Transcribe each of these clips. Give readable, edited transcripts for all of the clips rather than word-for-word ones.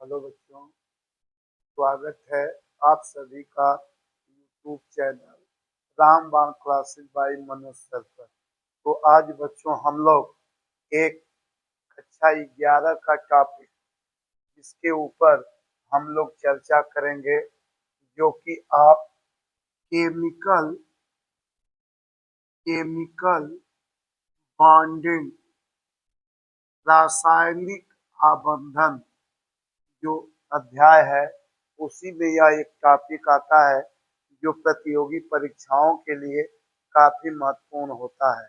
Hello बच्चों, स्वागत है आप सभी का यूट्यूब चैनल रामबाण क्लासेस बाय मनोज सर पर। तो आज बच्चों हम लोग एक कक्षा 11 का टॉपिक जिसके ऊपर हम लोग चर्चा करेंगे, जो कि आप केमिकल केमिकल बॉन्डिंग, रासायनिक आबंधन जो अध्याय है उसी में यह एक टॉपिक आता है जो प्रतियोगी परीक्षाओं के लिए काफी महत्वपूर्ण होता है।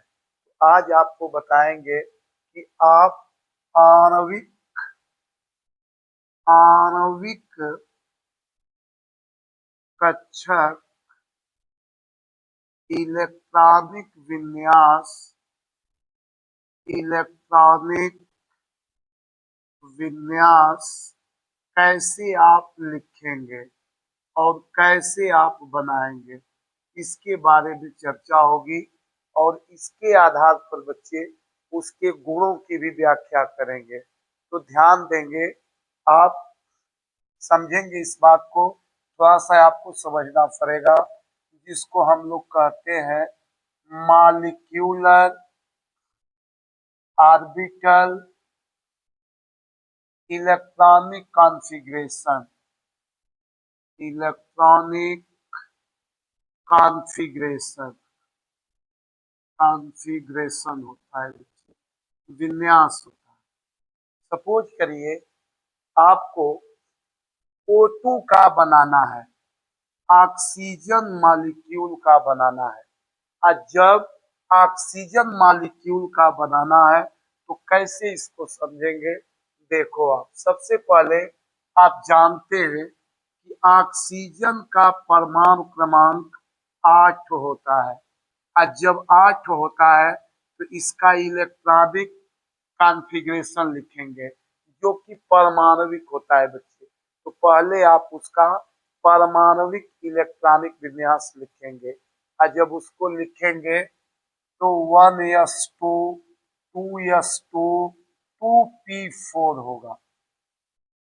आज आपको बताएंगे कि आप आणविक आणविक कक्षक, इलेक्ट्रॉनिक विन्यास, इलेक्ट्रॉनिक विन्यास कैसे आप लिखेंगे और कैसे आप बनाएंगे, इसके बारे में चर्चा होगी। और इसके आधार पर बच्चे उसके गुणों की भी व्याख्या करेंगे। तो ध्यान देंगे, आप समझेंगे इस बात को। थोड़ा सा आपको समझना पड़ेगा, जिसको हम लोग कहते हैं molecular orbital electronic configuration. Electronic configuration configuration होता है, विन्यास होता है। सपोज करिए आपको O2 का बनाना है, ऑक्सीजन मॉलिक्यूल का बनाना है। और जब ऑक्सीजन मॉलिक्यूल का बनाना है तो कैसे इसको समझेंगे, देखो आप सबसे पहले आप जानते हैं कि ऑक्सीजन का परमाणु क्रमांक 8 होता है। और जब 8 होता है तो इसका इलेक्ट्रॉनिक कॉन्फ़िगरेशन लिखेंगे जो कि परमाणविक होता है बच्चे। तो पहले आप उसका परमाणविक इलेक्ट्रॉनिक विन्यास लिखेंगे। और जब उसको लिखेंगे तो 1s2 2s2 2p4 होगा।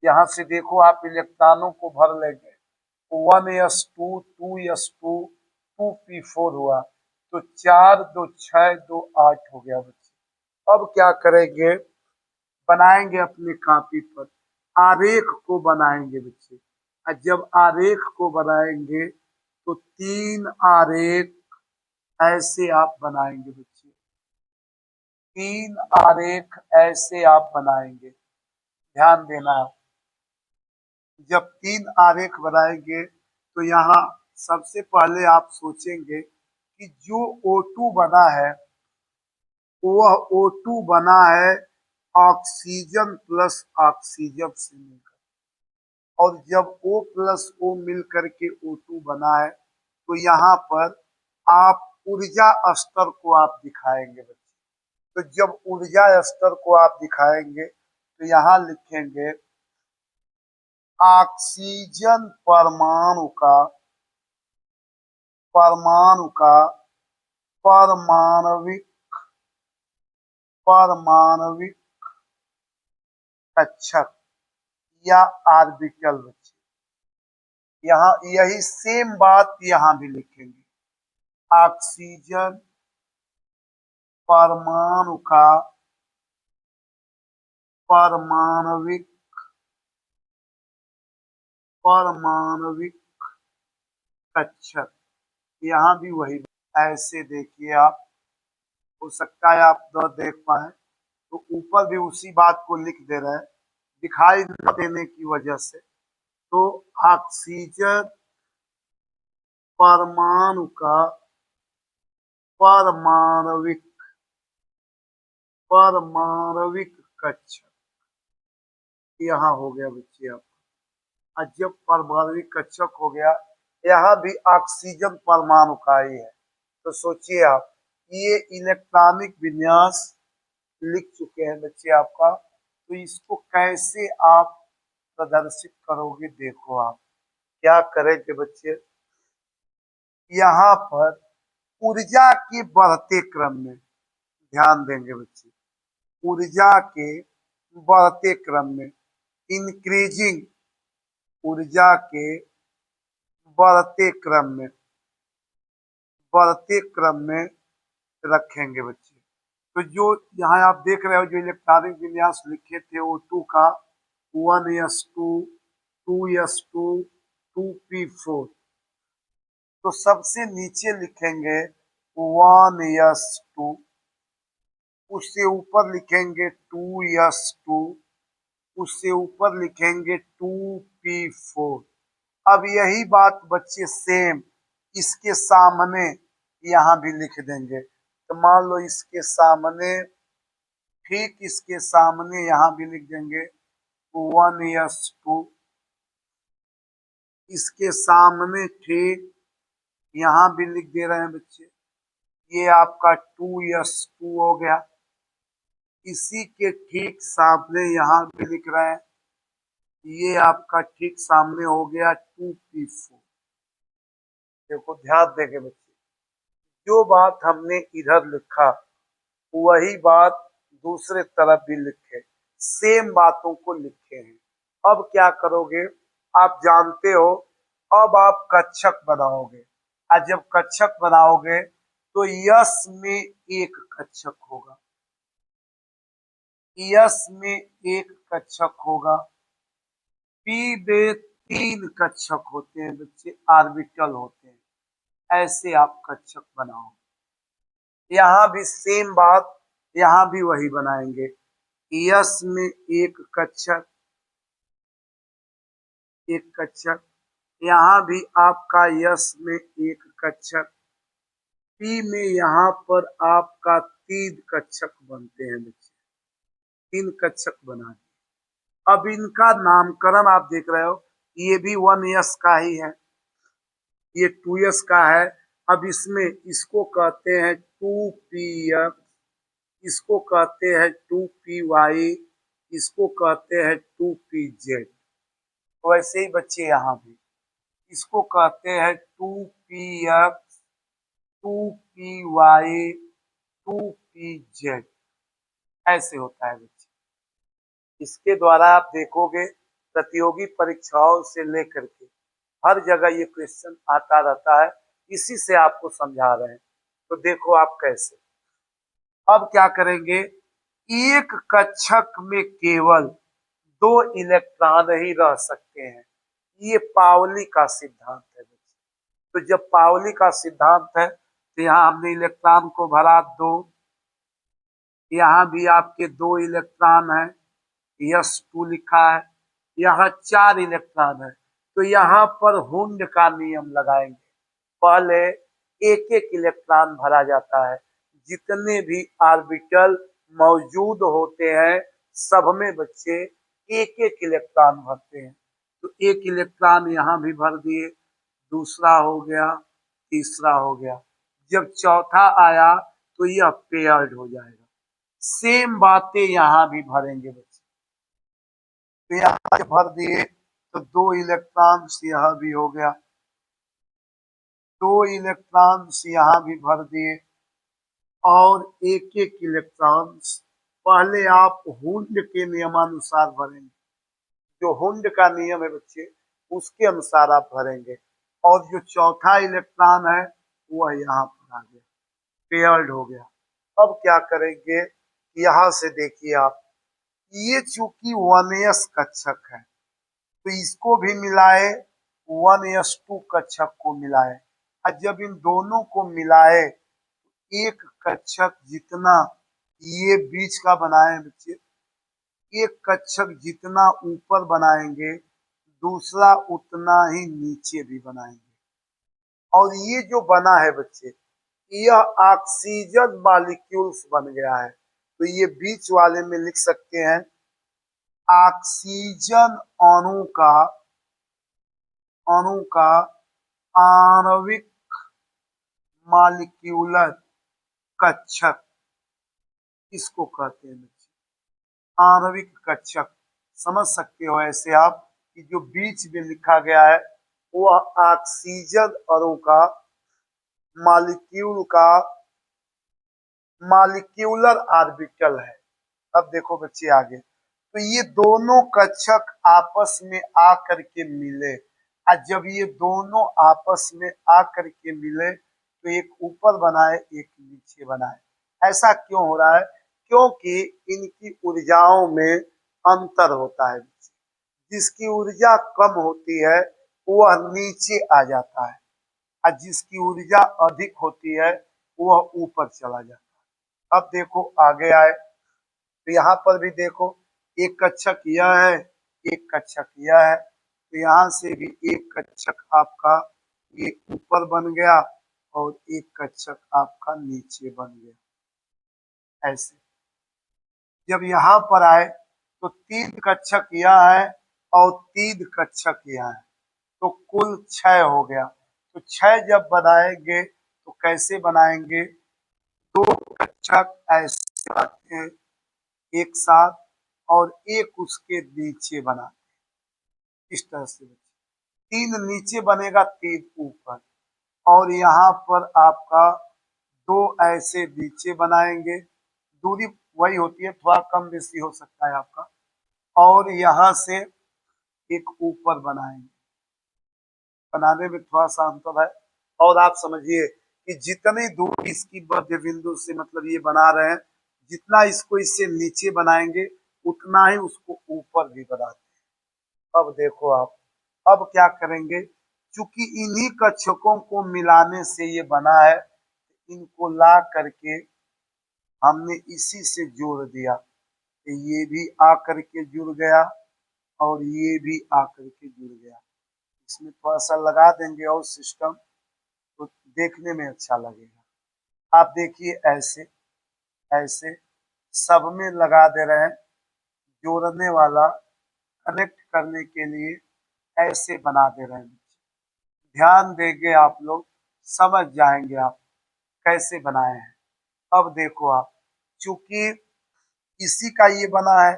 यहाँ से देखो आप इलेक्ट्रॉनों को भर लेंगे, 1s2 2s2 2p4 हुआ। तो 4 2 6 2 8 हो गया बच्चे। अब क्या करेंगे, बनाएंगे अपने कॉपी पर, आरेख को बनाएंगे बच्चे। और जब आरेख को बनाएंगे तो 3 आरेख ऐसे आप बनाएंगे बच्चे। 3 आरेख ऐसे आप बनाएंगे, ध्यान देना। जब 3 आरेख बनाएंगे तो यहाँ सबसे पहले आप सोचेंगे कि जो O2 बना है वह O2 बना है ऑक्सीजन प्लस ऑक्सीजन से मिलकर। और जब O प्लस O मिल करके O2 बना है तो यहाँ पर आप ऊर्जा स्तर को आप दिखाएंगे बच्चे। तो जब ऊर्जा स्तर को आप दिखाएंगे तो यहाँ लिखेंगे ऑक्सीजन परमाणु का परमाणविक कक्षक या ऑर्बिटल बच्चे। यहाँ यही सेम बात यहाँ भी लिखेंगे, ऑक्सीजन परमाणु का परमाणविक कक्षक। यहाँ भी वही ऐसे देखिए आप, हो सकता है आप न देख पाए तो ऊपर भी उसी बात को लिख दे रहे हैं दिखाई न देने की वजह से। तो ऑक्सीजन परमाणु का परमाणविक कक्षक यहाँ हो गया बच्चे आप। और जब परमाणविक कक्षक हो गया, यहाँ भी ऑक्सीजन परमाणु का ही है। तो सोचिए आप, ये इलेक्ट्रॉनिक विन्यास लिख चुके हैं बच्चे आपका। तो इसको कैसे आप प्रदर्शित करोगे, देखो आप क्या करेंगे बच्चे। यहाँ पर ऊर्जा के बढ़ते क्रम में ध्यान देंगे बच्चे, ऊर्जा के बढ़ते क्रम में इंक्रीजिंग ऊर्जा के बढ़ते क्रम में रखेंगे बच्चे। तो जो यहाँ आप देख रहे हो जो इलेक्ट्रॉनिक विन्यास लिखे थे O2 का 1s2 2s2 2p4, तो सबसे नीचे लिखेंगे 1s2, उससे ऊपर लिखेंगे 2s2, उससे ऊपर लिखेंगे 2p4। अब यही बात बच्चे सेम इसके सामने यहाँ भी लिख देंगे। तो मान लो इसके सामने, ठीक इसके सामने यहाँ भी लिख देंगे 1s2, इसके सामने ठीक यहाँ भी लिख दे रहे हैं बच्चे, ये आपका 2s2 हो गया। इसी के ठीक सामने यहाँ भी लिख रहे हैं, ये आपका ठीक सामने हो गया 2p4। देखो ध्यान देंगे बच्चे, जो बात हमने इधर लिखा वही बात दूसरे तरफ भी लिखे, सेम बातों को लिखे हैं। अब क्या करोगे, आप जानते हो, अब आप कक्षक बनाओगे। और जब कक्षक बनाओगे तो यस में एक कक्षक होगा, यस में एक कक्षक होगा, पी में 3 कक्षक होते हैं बच्चे, ऑर्बिटल होते हैं। ऐसे आप कक्षक बनाओगे। यहाँ भी सेम बात, यहाँ भी वही बनाएंगे। यस में एक कक्षक, यहाँ भी आपका यस में एक कक्षक, पी में यहाँ पर आपका 3 कक्षक बनते हैं बच्चे, 3 कक्षक बना दिए। अब इनका नामकरण आप देख रहे हो, ये भी 1s का ही है, ये 2s का है। अब इसमें इसको कहते हैं 2px, इसको कहते हैं 2py, इसको कहते हैं 2pz। वैसे ही बच्चे यहाँ भी इसको कहते हैं 2px, 2py, 2pz। ऐसे होता है बच्चे। इसके द्वारा आप देखोगे प्रतियोगी परीक्षाओं से लेकर के हर जगह ये क्वेश्चन आता रहता है, इसी से आपको समझा रहे हैं। तो देखो आप कैसे। अब क्या करेंगे, एक कक्षक में केवल 2 इलेक्ट्रॉन ही रह सकते हैं। ये पावली का सिद्धांत है बच्चे। तो जब पावली का सिद्धांत है तो यहाँ हमने इलेक्ट्रॉन को भरा 2, यहाँ भी आपके 2 इलेक्ट्रॉन है, s2 लिखा है, यहाँ 4 इलेक्ट्रॉन है। तो यहाँ पर हुंड का नियम लगाएंगे। पहले एक एक इलेक्ट्रॉन भरा जाता है, जितने भी ऑर्बिटल मौजूद होते हैं सब में बच्चे एक एक इलेक्ट्रॉन भरते हैं। तो एक इलेक्ट्रॉन यहाँ भी भर दिए, दूसरा हो गया, तीसरा हो गया। जब चौथा आया तो यह पेयर्ड हो जाएगा। सेम बातें यहाँ भी भरेंगे बच्चे। तो यहाँ भर दिए तो 2 इलेक्ट्रॉन्स यहाँ भी हो गया, 2 इलेक्ट्रॉन्स यहाँ भी भर दिए, और एक एक इलेक्ट्रॉन्स पहले आप हुंड के नियमानुसार भरेंगे। जो हुंड का नियम है बच्चे उसके अनुसार आप भरेंगे। और जो चौथा इलेक्ट्रॉन है वह यहाँ पर आ गया, पेयर्ड हो गया। अब क्या करेंगे, यहाँ से देखिए आप, ये चूंकि 1s कक्षक है तो इसको भी मिलाए, 1s2 कक्षक को मिलाए। और जब इन दोनों को मिलाए, एक कक्षक जितना ये बीच का बनाए बच्चे, एक कक्षक जितना ऊपर बनाएंगे दूसरा उतना ही नीचे भी बनाएंगे। और ये जो बना है बच्चे, यह ऑक्सीजन मॉलिक्यूल्स बन गया है। तो ये बीच वाले में लिख सकते हैं ऑक्सीजन अणु का आणविक मॉलिक्यूलर कक्षक, इसको कहते हैं बच्चे आणविक कक्षक। समझ सकते हो ऐसे आप कि जो बीच में लिखा गया है वह ऑक्सीजन अणु का मॉलिक्यूलर ऑर्बिटल है। अब देखो बच्चे आगे, तो ये दोनों कक्षक आपस में आकर के मिले, और जब ये दोनों आपस में आकर के मिले तो एक ऊपर बनाए एक नीचे बनाए। ऐसा क्यों हो रहा है? क्योंकि इनकी ऊर्जाओं में अंतर होता है। जिसकी ऊर्जा कम होती है वह नीचे आ जाता है, और जिसकी ऊर्जा अधिक होती है वह ऊपर चला जाता है। अब देखो आगे आए तो यहाँ पर भी देखो, एक कक्षक यह है, एक कक्षक यह है, तो यहाँ से भी एक कक्षक आपका ये ऊपर बन गया और एक कक्षक आपका नीचे बन गया। ऐसे जब यहाँ पर आए तो तीन कक्षक यह है और तीन कक्षक यह है, तो कुल 6 हो गया। तो 6 जब बनाएंगे तो कैसे बनाएंगे? दो कक्षक ऐसे आते हैं एक साथ और एक उसके नीचे बनाते हैं। इस तरह से तीन नीचे बनेगा, तीन ऊपर, और यहाँ पर आपका दो ऐसे नीचे बनाएंगे, दूरी वही होती है, थोड़ा कम बेसी हो सकता है आपका, और यहाँ से एक ऊपर बनाएंगे। बनाने में थोड़ा सा अंतर है। और आप समझिए कि जितनी दूर इसकी मध्य बिंदु से मतलब ये बना रहे हैं, जितना इसको इससे नीचे बनाएंगे उतना ही उसको ऊपर भी बनाते हैं। अब देखो आप, अब क्या करेंगे? चूंकि इन्हीं कक्षकों को मिलाने से ये बना है, इनको ला करके हमने इसी से जोड़ दिया कि ये भी आकर के जुड़ गया और ये भी आकर के जुड़ गया। इसमें थोड़ा सा लगा देंगे और सिस्टम, तो देखने में अच्छा लगेगा। आप देखिए ऐसे ऐसे सब में लगा दे रहे हैं, जोड़ने वाला कनेक्ट करने के लिए ऐसे बना दे रहे हैं। ध्यान देंगे आप लोग, समझ जाएंगे आप कैसे बनाए हैं। अब देखो आप, चूंकि इसी का ये बना है,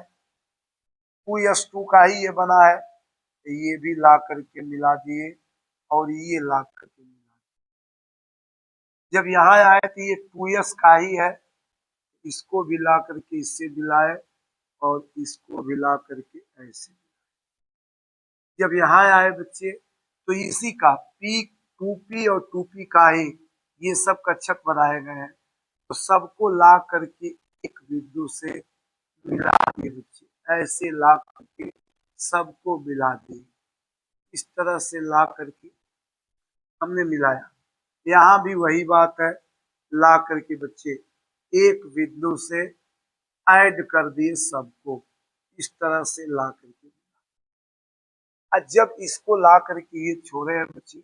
2s2 का ही ये बना है, तो ये भी ला करके मिला दिए और ये ला करके मिला दिए। जब यहाँ आए तो ये 2s का ही है, इसको भी ला करके इससे मिलाए और इसको भी ला करके ऐसे। जब यहाँ आए बच्चे तो इसी का P2P और 2P का ही ये सब कक्षक बनाए गए हैं, तो सबको ला करके एक बिंदु से मिला दिए बच्चे, ऐसे ला करके सबको मिला दिए। इस तरह से ला करके हमने मिलाया। यहाँ भी वही बात है, ला करके बच्चे एक बिंदु से ऐड कर दिए सबको, इस तरह से ला करके। जब इसको ला करके ये छोड़े हैं बच्चे,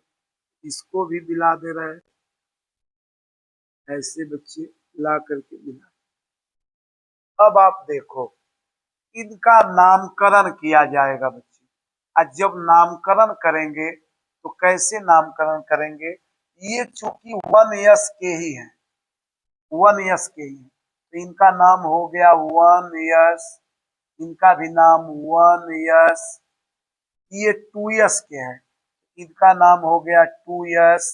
इसको भी मिला दे रहे हैं, ऐसे बच्चे ला करके मिला। अब आप देखो, इनका नामकरण किया जाएगा बच्चे। और जब नामकरण करेंगे तो कैसे नामकरण करेंगे? ये चूंकि 1s के ही हैं, 1s के ही हैं, तो इनका नाम हो गया 1s, इनका भी नाम 1s। ये 2s के हैं, इनका नाम हो गया 2s,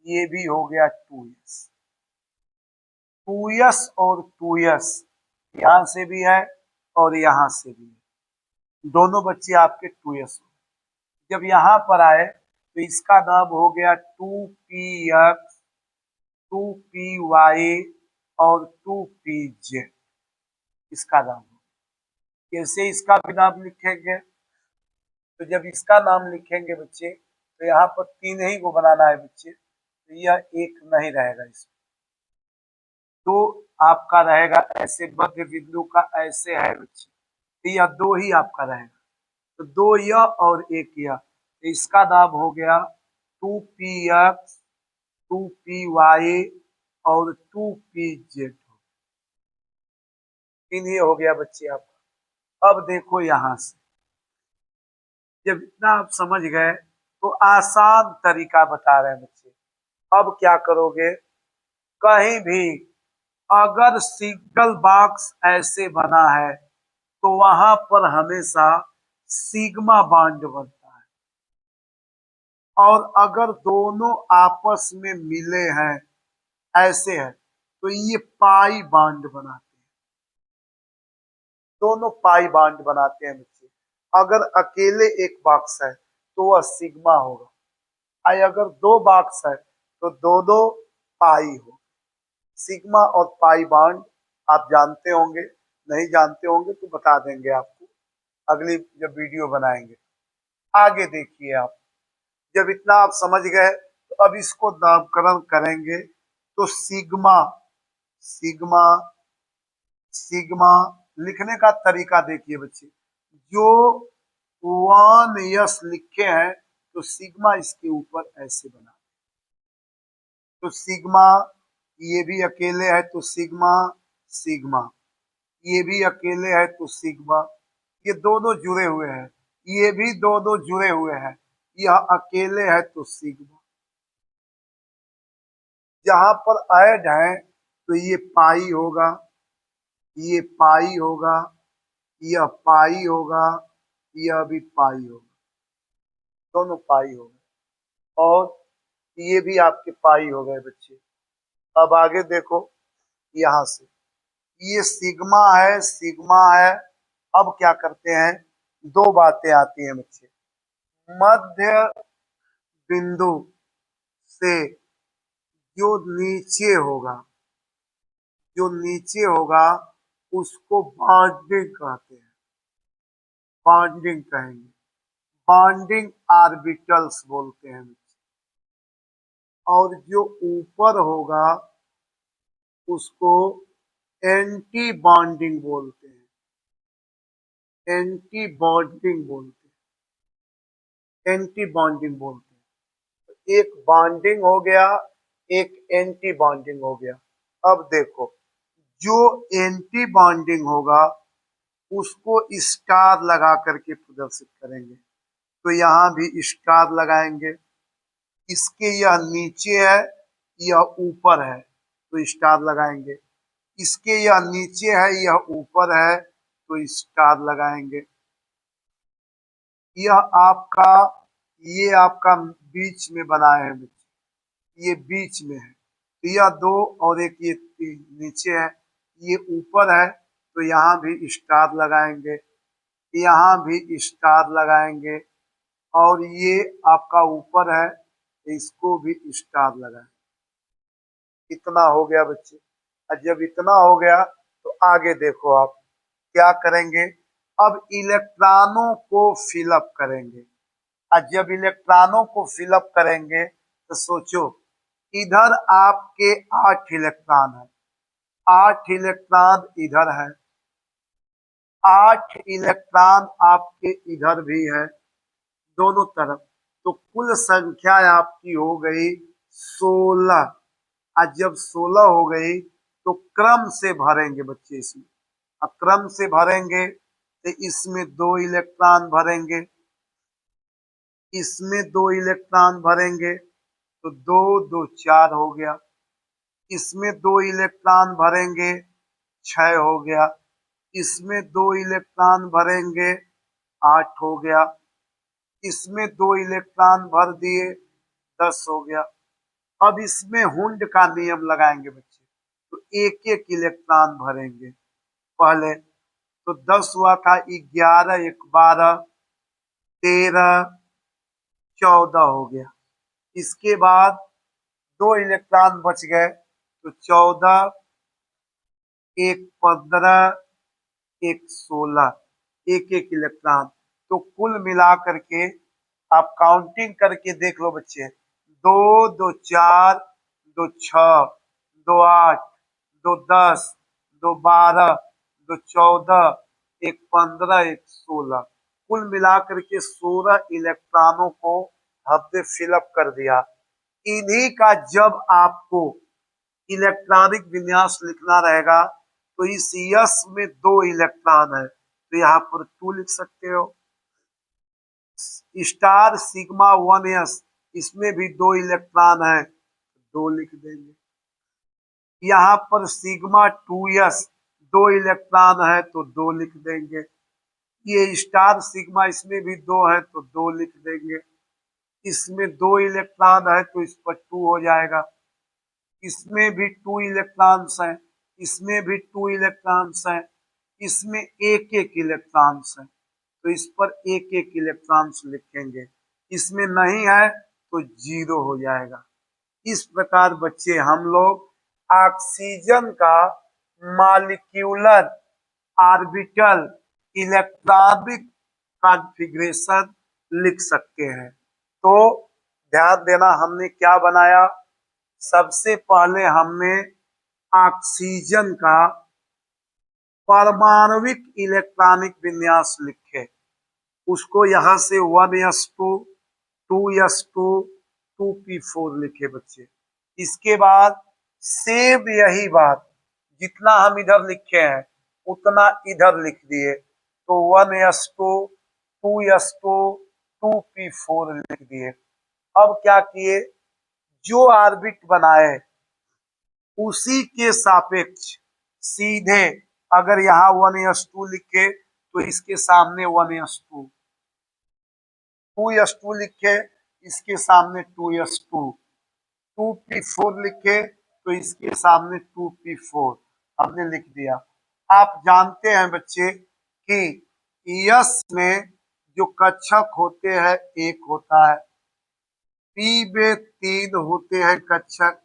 ये भी हो गया 2s। 2s और 2s यहां से भी है और यहां से भी है, दोनों बच्चे आपके 2s। जब यहां पर आए तो इसका नाम हो गया 2px, 2py और 2pz, इसका नाम हो। कैसे इसका भी नाम लिखेंगे? तो जब इसका नाम लिखेंगे बच्चे तो यहाँ पर 3 ही को बनाना है बच्चे, तो यह एक नहीं रहेगा, इसमें तो आपका रहेगा ऐसे, मध्य बिंदु का ऐसे है बच्चे, तो यह 2 ही आपका रहेगा। तो 2 यह और एक यह, तो इसका नाम हो गया 2px, 2py और 2pz। 3 ही हो गया बच्चे आपका। अब देखो यहां से, जब इतना आप समझ गए तो आसान तरीका बता रहे हैं बच्चे। अब क्या करोगे? कहीं भी अगर सिंगल बॉक्स ऐसे बना है तो वहां पर हमेशा सिग्मा बॉन्ड बनता है, और अगर दोनों आपस में मिले हैं ऐसे है तो ये पाई बॉन्ड बनाते हैं। दोनों पाई बॉन्ड बनाते हैं बच्चे। अगर अकेले एक बॉक्स है तो वह सिग्मा होगा, और अगर दो बॉक्स है तो दो दो पाई हो। सिग्मा और पाई बॉन्ड आप जानते होंगे, नहीं जानते होंगे तो बता देंगे आपको अगली जब वीडियो बनाएंगे। आगे देखिए आप, जब इतना आप समझ गए तो अब इसको नामकरण करेंगे। तो सिग्मा, सिग्मा, सिग्मा लिखने का तरीका देखिए बच्चे, जो 1s लिखे हैं तो सिग्मा इसके ऊपर ऐसे बना, तो सिग्मा, ये भी अकेले है तो सिग्मा, सिग्मा, ये भी अकेले है तो सिग्मा, ये दोनों जुड़े हुए हैं, ये भी दोनों जुड़े हुए हैं, यह अकेले है तो सिग्मा। जहां पर ऐड है तो ये पाई होगा, ये पाई होगा, यह पाई होगा, यह भी पाई होगा, दोनों पाई हो गए, और ये भी आपके पाई हो गए बच्चे। अब आगे देखो, यहां से ये सिग्मा है, सिग्मा है। अब क्या करते हैं, दो बातें आती हैं बच्चे। मध्य बिंदु से जो नीचे होगा, जो नीचे होगा उसको बॉन्डिंग कहते हैं, बॉन्डिंग कहेंगे, बॉन्डिंग ऑर्बिटल्स बोलते हैं बच्चे। और जो ऊपर होगा उसको एंटी बॉन्डिंग बोलते हैं, एंटी बॉन्डिंग बोलते हैं, एंटी बॉन्डिंग बोलते हैं। एक बॉन्डिंग हो गया, एक एंटी बॉन्डिंग हो गया। अब देखो, जो एंटी बॉन्डिंग होगा उसको स्टार लगा करके प्रदर्शित करेंगे। तो यहाँ भी स्टार लगाएंगे, इसके यह नीचे है, यह ऊपर है तो स्टार लगाएंगे, इसके यह नीचे है, यह ऊपर है तो स्टार लगाएंगे। यह आपका, ये आपका बीच में बनाए हैं बच्चे, ये बीच में है तो यह दो, और एक ये नीचे है, ये ऊपर है तो यहाँ भी स्टार लगाएंगे, यहाँ भी स्टार लगाएंगे, और ये आपका ऊपर है इसको भी स्टार लगाएंगे। इतना हो गया बच्चे। और जब इतना हो गया तो आगे देखो आप क्या करेंगे, अब इलेक्ट्रॉनों को फिलअप करेंगे। और जब इलेक्ट्रॉनों को फिलअप करेंगे तो सोचो, इधर आपके 8 इलेक्ट्रॉन है, 8 इलेक्ट्रॉन इधर है, 8 इलेक्ट्रॉन आपके इधर भी है, दोनों तरफ। तो कुल संख्या आपकी हो गई 16। और जब 16 हो गई तो क्रम से भरेंगे बच्चे इसमें, क्रम से भरेंगे तो इसमें 2 इलेक्ट्रॉन भरेंगे, इसमें 2 इलेक्ट्रॉन भरेंगे तो 2 2 4 हो गया, इसमें 2 इलेक्ट्रॉन भरेंगे 6 हो गया, इसमें 2 इलेक्ट्रॉन भरेंगे 8 हो गया, इसमें 2 इलेक्ट्रॉन भर दिए 10 हो गया। अब इसमें हुंड का नियम लगाएंगे बच्चे, तो एक एक इलेक्ट्रॉन भरेंगे पहले। तो 10 हुआ था, 11 1 12 13 14 हो गया। इसके बाद 2 इलेक्ट्रॉन बच गए तो 14 1 15 1 16, एक एक इलेक्ट्रॉन। तो कुल मिला करके आप काउंटिंग करके देख लो बच्चे, 2 2 4 2 6 2 8 2 10 2 12 2 14 1 15 1 16, कुल मिलाकर के 16 इलेक्ट्रॉनों को हमने फिलअप कर दिया। इन्हीं का जब आपको इलेक्ट्रॉनिक विन्यास लिखना रहेगा तो इस यस में 2 इलेक्ट्रॉन है तो यहाँ पर 2 लिख सकते हो। स्टार सिग्मा 1s, इसमें भी 2 इलेक्ट्रॉन है, 2 लिख देंगे। यहाँ पर सिग्मा 2s 2 इलेक्ट्रॉन है तो 2 लिख देंगे। ये स्टार सिग्मा, इसमें भी 2 है तो 2 लिख देंगे। इसमें 2 इलेक्ट्रॉन है तो इस पर 2 हो जाएगा। इसमें भी 2 इलेक्ट्रॉन्स हैं, इसमें भी 2 इलेक्ट्रॉन्स हैं, इसमें एक एक इलेक्ट्रॉन्स है, तो इस पर एक एक इलेक्ट्रॉन्स लिखेंगे। इसमें नहीं है तो जीरो हो जाएगा। इस प्रकार बच्चे हम लोग ऑक्सीजन का मॉलिक्यूलर ऑर्बिटल इलेक्ट्रॉनिक कॉन्फ़िगरेशन लिख सकते हैं। तो ध्यान देना, हमने क्या बनाया। सबसे पहले हमने ऑक्सीजन का परमाणविक इलेक्ट्रॉनिक विन्यास लिखे, उसको यहां से 1s2 2s2 2p4 लिखे बच्चे। इसके बाद सेम यही बात, जितना हम इधर लिखे हैं उतना इधर लिख दिए, तो 1s2 2s2 2p4 लिख दिए। अब क्या किए, जो ऑर्बिट बनाए उसी के सापेक्ष सीधे, अगर यहाँ 1s2 लिखे तो इसके सामने 1s2, 2s2 लिखे इसके सामने 2s2, 2p4 लिखे तो इसके सामने 2p4 हमने लिख दिया। आप जानते हैं बच्चे कि यस में जो कक्षक होते हैं एक होता है, पी में 3 होते हैं कक्षक,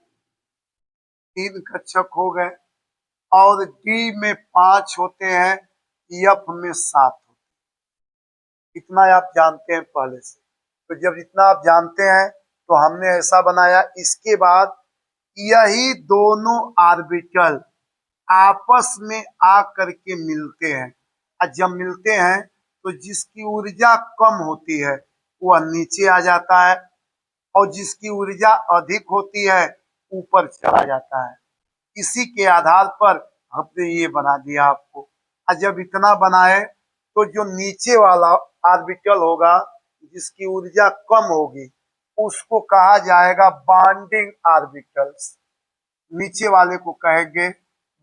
3 कक्षक हो गए, और डी में 5 होते हैं, एफ में 7 होते हैं। इतना आप जानते हैं पहले से। तो जब इतना आप जानते हैं तो हमने ऐसा बनाया। इसके बाद यही दोनों ऑर्बिटल आपस में आ करके मिलते हैं, और जब मिलते हैं तो जिसकी ऊर्जा कम होती है वह नीचे आ जाता है, और जिसकी ऊर्जा अधिक होती है ऊपर चला जाता है। इसी के आधार पर हमने ये बना दिया आपको। और जब इतना बनाए तो जो नीचे वाला ऑर्बिटल होगा जिसकी ऊर्जा कम होगी उसको कहा जाएगा बॉन्डिंग ऑर्बिटल्स, नीचे वाले को कहेंगे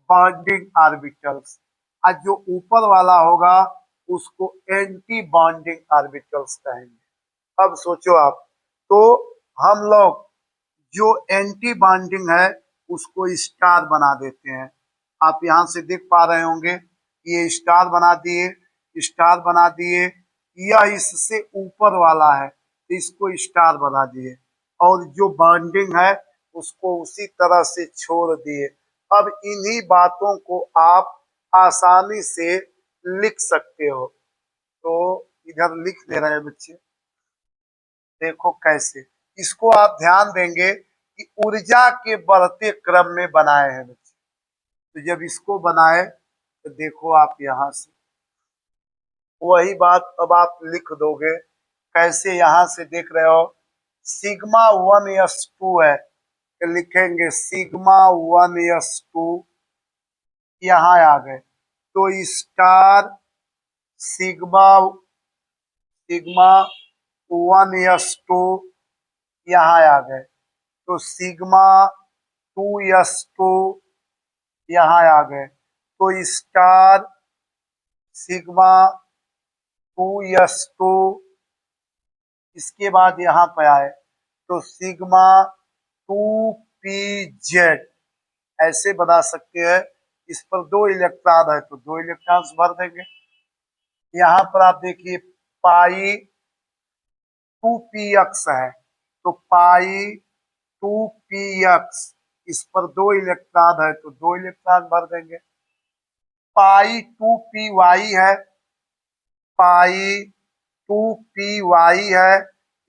बॉन्डिंग ऑर्बिटल्स, और जो ऊपर वाला होगा उसको एंटी बॉन्डिंग ऑर्बिटल्स कहेंगे। अब सोचो आप, तो हम लोग जो एंटी बॉन्डिंग है उसको स्टार बना देते हैं। आप यहाँ से देख पा रहे होंगे, ये स्टार बना दिए, स्टार बना दिए, यह इससे ऊपर वाला है इसको स्टार बना दिए, और जो बॉन्डिंग है उसको उसी तरह से छोड़ दिए। अब इन्हीं बातों को आप आसानी से लिख सकते हो। तो इधर लिख दे रहे हैं बच्चे, देखो कैसे। इसको आप ध्यान देंगे कि ऊर्जा के बढ़ते क्रम में बनाए हैं बच्चे। तो जब इसको बनाए तो देखो आप यहाँ से वही बात अब आप लिख दोगे। कैसे, यहाँ से देख रहे हो सिग्मा 1s2 है, तो लिखेंगे सिग्मा 1s2, यहाँ आ गए तो स्टार सिग्मा सिग्मा 1s2 यहाँ आ गए, तो सिग्मा 2s2 यहाँ आ गए, तो स्टार सिग्मा 2s2। इसके बाद यहाँ पे आए तो सिग्मा 2pz ऐसे बना सकते हैं। इस पर 2 इलेक्ट्रॉन है तो 2 इलेक्ट्रॉन्स भर देंगे। यहाँ पर आप देखिए पाई 2px है, तो पाई 2px, इस पर 2 इलेक्ट्रॉन है तो 2 इलेक्ट्रॉन भर देंगे। पाई 2py है, पाई 2py है,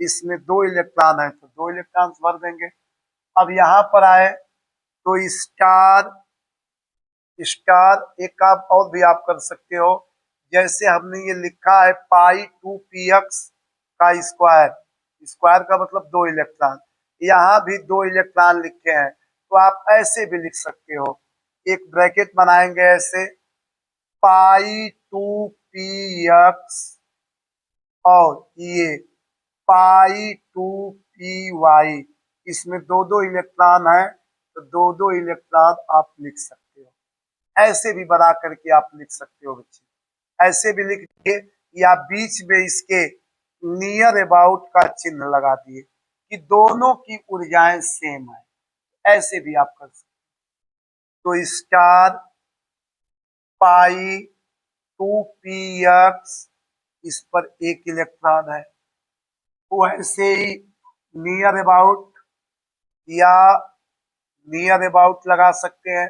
इसमें 2 इलेक्ट्रॉन है तो 2 इलेक्ट्रॉन भर देंगे। अब यहाँ पर आए तो स्टार स्टार एक काम और भी आप कर सकते हो, जैसे हमने ये लिखा है पाई 2px का स्क्वायर, स्क्वायर का मतलब 2 इलेक्ट्रॉन, यहाँ भी 2 इलेक्ट्रॉन लिखे हैं तो आप ऐसे भी लिख सकते हो। एक ब्रैकेट बनाएंगे ऐसे, पाई 2px और ये पाई 2py, इसमें 2-2 इलेक्ट्रॉन है तो 2-2 इलेक्ट्रॉन आप लिख सकते हो। ऐसे भी बना करके आप लिख सकते हो बच्चे। ऐसे भी लिख दिए या बीच में इसके नियर अबाउट का चिन्ह लगा दिए कि दोनों की ऊर्जाएं सेम है, ऐसे भी आप कर सकते हो। तो स्टार पाई 2px, इस पर एक इलेक्ट्रॉन है। वैसे ही नियर अबाउट या नियर अबाउट लगा सकते हैं।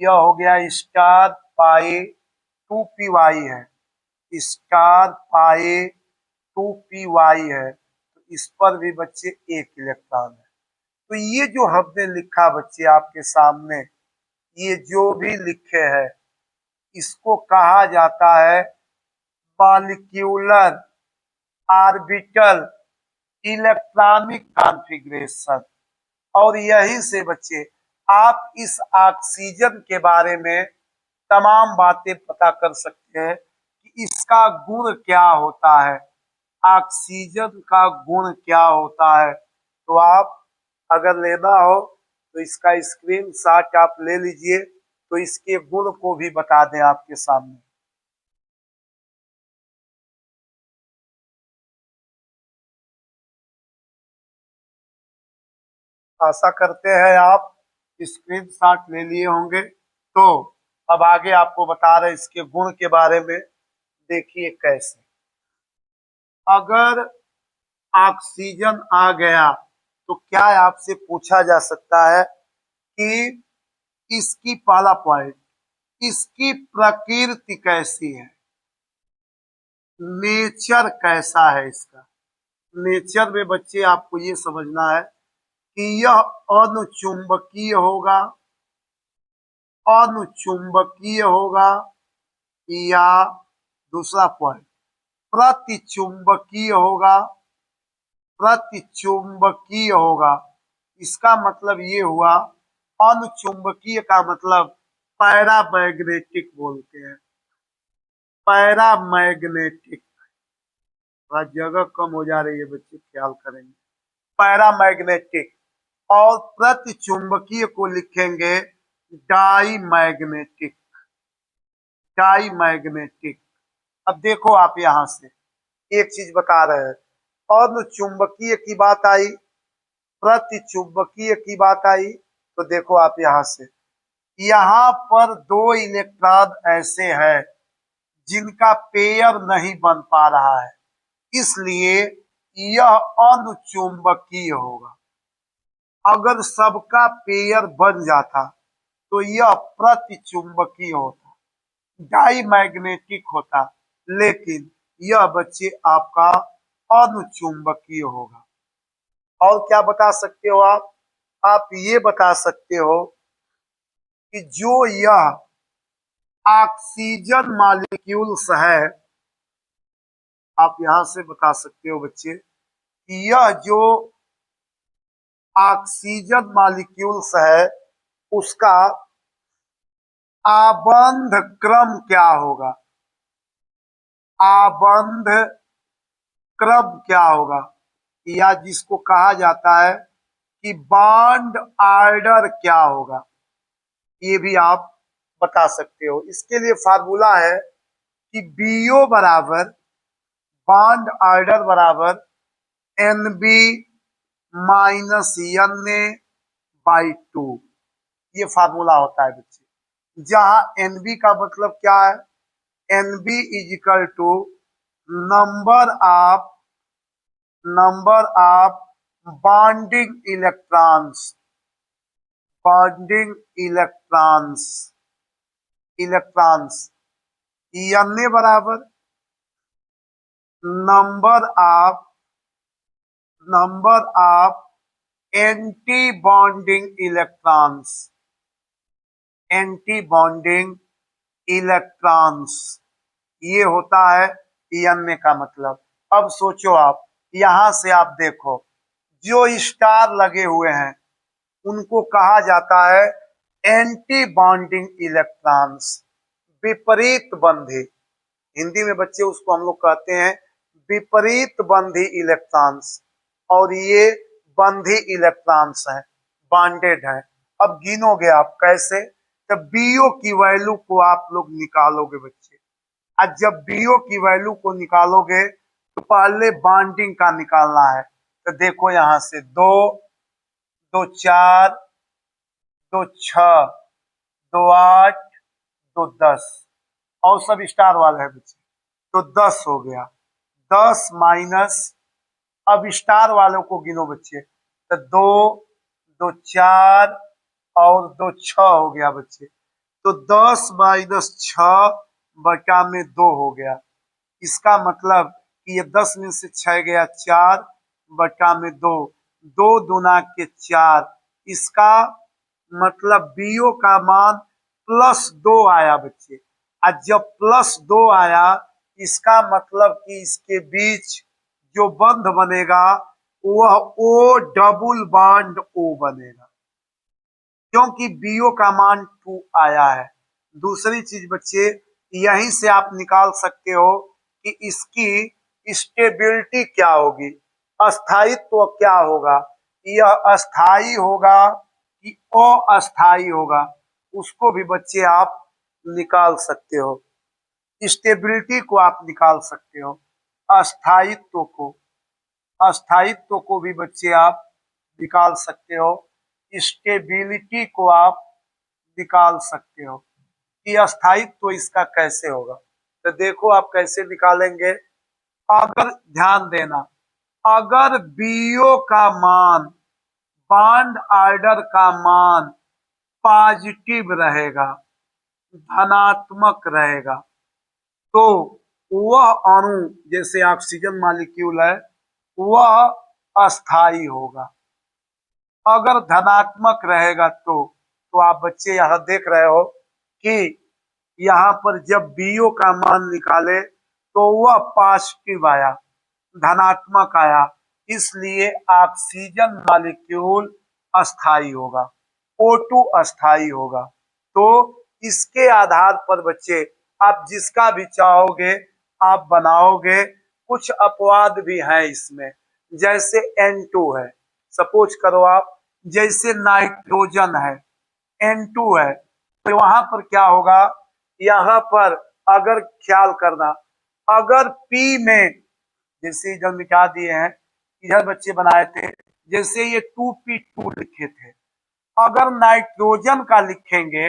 यह हो गया स्टार पाए 2py है, स्टार पाए 2py है, तो इस पर भी बच्चे एक इलेक्ट्रॉन है। तो ये जो हमने लिखा बच्चे आपके सामने, ये जो भी लिखे हैं, इसको कहा जाता है मॉलिक्यूलर ऑर्बिटल इलेक्ट्रॉनिक कॉन्फ़िगरेशन। और यहीं से बच्चे आप इस ऑक्सीजन के बारे में तमाम बातें पता कर सकते हैं कि इसका गुण क्या होता है, ऑक्सीजन का गुण क्या होता है। तो आप अगर लेना हो तो इसका स्क्रीनशॉट आप ले लीजिए, तो इसके गुण को भी बता दें आपके सामने। आशा करते हैं आप स्क्रीनशॉट ले लिए होंगे। तो अब आगे आपको बता रहे इसके गुण के बारे में। देखिए कैसे, अगर ऑक्सीजन आ गया तो क्या आपसे पूछा जा सकता है कि इसकी पहला पॉइंट, इसकी प्रकृति कैसी है, नेचर कैसा है इसका। नेचर में बच्चे आपको ये समझना है कि यह अनुचुंबकीय होगा, अनुचुंबकीय होगा, या दूसरा पॉइंट प्रतिचुंबकीय होगा, प्रतिचुंबकीय होगा। इसका मतलब ये हुआ, अनुचुंबकीय का मतलब पैरामैग्नेटिक बोलते हैं, पैरामैग्नेटिक। जगह कम हो जा रही है बच्चे, ख्याल करेंगे। पैरामैग्नेटिक। और प्रतिचुंबकीय को लिखेंगे डाईमैग्नेटिक, डाईमैग्नेटिक। अब देखो आप यहां से एक चीज बता रहे हैं, अनुचुंबकीय की बात आई, प्रतिचुंबकीय की बात आई, तो देखो आप यहां से, यहाँ पर दो इलेक्ट्रॉन ऐसे हैं जिनका पेयर नहीं बन पा रहा है, इसलिए यह अनुचुंबकीय होगा। अगर सबका पेयर बन जाता तो यह प्रतिचुंबकीय होता, डाईमैग्नेटिक होता, लेकिन यह बच्चे आपका अनुचुंबकीय होगा। और क्या बता सकते हो आप ये बता सकते हो कि जो यह ऑक्सीजन मॉलिक्यूल्स है, आप यहां से बता सकते हो बच्चे कि यह जो ऑक्सीजन मॉलिक्यूल्स है उसका आबंध क्रम क्या होगा, आबंध क्रम क्या होगा, या जिसको कहा जाता है कि बॉन्ड ऑर्डर क्या होगा, ये भी आप बता सकते हो। इसके लिए फार्मूला है कि बीओ बराबर, बॉन्ड ऑर्डर बराबर NB माइनस Na/2, ये फार्मूला होता है बच्चे। जहां NB का मतलब क्या है, NB is equal to number of bonding electrons, bonding electrons, electrons. Na बराबर number of anti bonding electrons, anti bonding electrons, ये होता है Na का मतलब। अब सोचो आप, यहां से आप देखो, जो स्टार लगे हुए हैं उनको कहा जाता है एंटी बॉन्डिंग इलेक्ट्रॉन्स, विपरीत बंधी। हिंदी में बच्चे उसको हम लोग कहते हैं विपरीत बंधी इलेक्ट्रॉन्स। और ये बंधी इलेक्ट्रॉन्स हैं, बॉन्डेड हैं। अब गिनोगे आप कैसे, तब बीओ की वैल्यू को आप लोग निकालोगे बच्चे। आज जब बीओ की वैल्यू को निकालोगे तो पहले बॉन्डिंग का निकालना है। तो देखो यहां से 2, 2 4, 2 6, 2 8, 2 10, और सब स्टार वाले हैं बच्चे, तो 10 हो गया। 10 माइनस, अब स्टार वालों को गिनो बच्चे, तो 2 2 4 और 2 6 हो गया बच्चे। तो 10 माइनस 6 बटा में 2 हो गया। इसका मतलब कि ये 10 में से 6 गया 4 बटा में 2, 2 दूना के 4। इसका मतलब बीओ का मान +2 आया बच्चे। और जब +2 आया, इसका मतलब कि इसके बीच जो बंध बनेगा वह ओ डबल बॉन्ड ओ बनेगा, क्योंकि बीओ का मान 2 आया है। दूसरी चीज बच्चे, यहीं से आप निकाल सकते हो कि इसकी स्टेबिलिटी क्या होगी, अस्थायित्व क्या होगा, यह अस्थाई होगा कि अस्थाई होगा, उसको भी बच्चे आप निकाल सकते हो। स्टेबिलिटी को आप निकाल सकते हो, अस्थायित्व को भी बच्चे आप निकाल सकते हो, स्टेबिलिटी को आप निकाल सकते हो कि अस्थायित्व इसका कैसे होगा। तो देखो आप कैसे निकालेंगे। अगर ध्यान देना, अगर बीओ का मान, बॉन्ड ऑर्डर का मान पॉजिटिव रहेगा, धनात्मक रहेगा, तो वह अणु जैसे ऑक्सीजन मॉलिक्यूल है वह अस्थाई होगा। अगर धनात्मक रहेगा तो आप बच्चे यहाँ देख रहे हो कि यहाँ पर जब बीओ का मान निकाले तो वह पॉजिटिव आया, धनात्मक आया, इसलिए ऑक्सीजन मॉलिक्यूल अस्थाई होगा, O2 अस्थाई होगा। तो इसके आधार पर बच्चे आप जिसका भी चाहोगे आप बनाओगे। कुछ अपवाद भी हैं इसमें, जैसे N2 है, सपोज करो आप, जैसे नाइट्रोजन है, N2 है, तो वहां पर क्या होगा, यहाँ पर अगर ख्याल करना, अगर P में, जैसे इधर मिटा दिए हैं, इधर बच्चे बनाए थे, जैसे ये 2p2 लिखे थे, अगर नाइट्रोजन का लिखेंगे,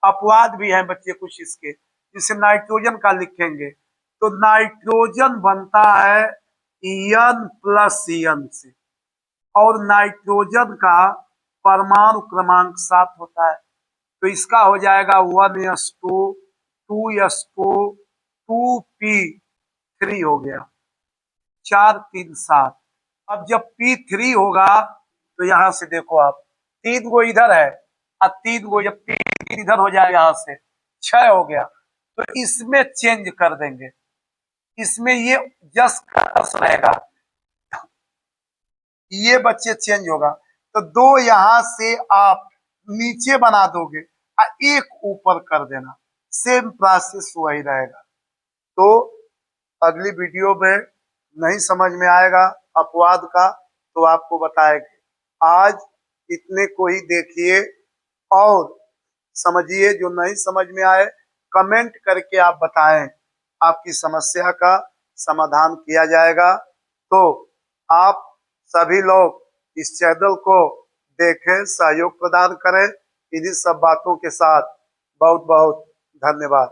अपवाद भी है बच्चे कुछ इसके, जिसे नाइट्रोजन का लिखेंगे तो नाइट्रोजन बनता है N+N से, और नाइट्रोजन का परमाणु क्रमांक 7 होता है, तो इसका हो जाएगा 1s2 2s2 2p3 हो गया, 4 3 7। अब जब P3 होगा तो यहां से देखो आप, 3 गो इधर है और 3 गो, जब 3 इधर हो जाए यहां से 6 हो गया, तो इसमें चेंज कर देंगे, इसमें ये जस का तस रहेगा, ये बच्चे चेंज होगा, तो 2 यहां से आप नीचे बना दोगे और 1 ऊपर कर देना, सेम प्रोसेस वही रहेगा। तो अगली वीडियो में नहीं समझ में आएगा अपवाद का तो आपको बताएंगे। आज इतने को ही देखिए और समझिए, जो नहीं समझ में आए कमेंट करके आप बताएं, आपकी समस्या का समाधान किया जाएगा। तो आप सभी लोग इस चैनल को देखें, सहयोग प्रदान करें। इन्हीं सब बातों के साथ बहुत बहुत धन्यवाद।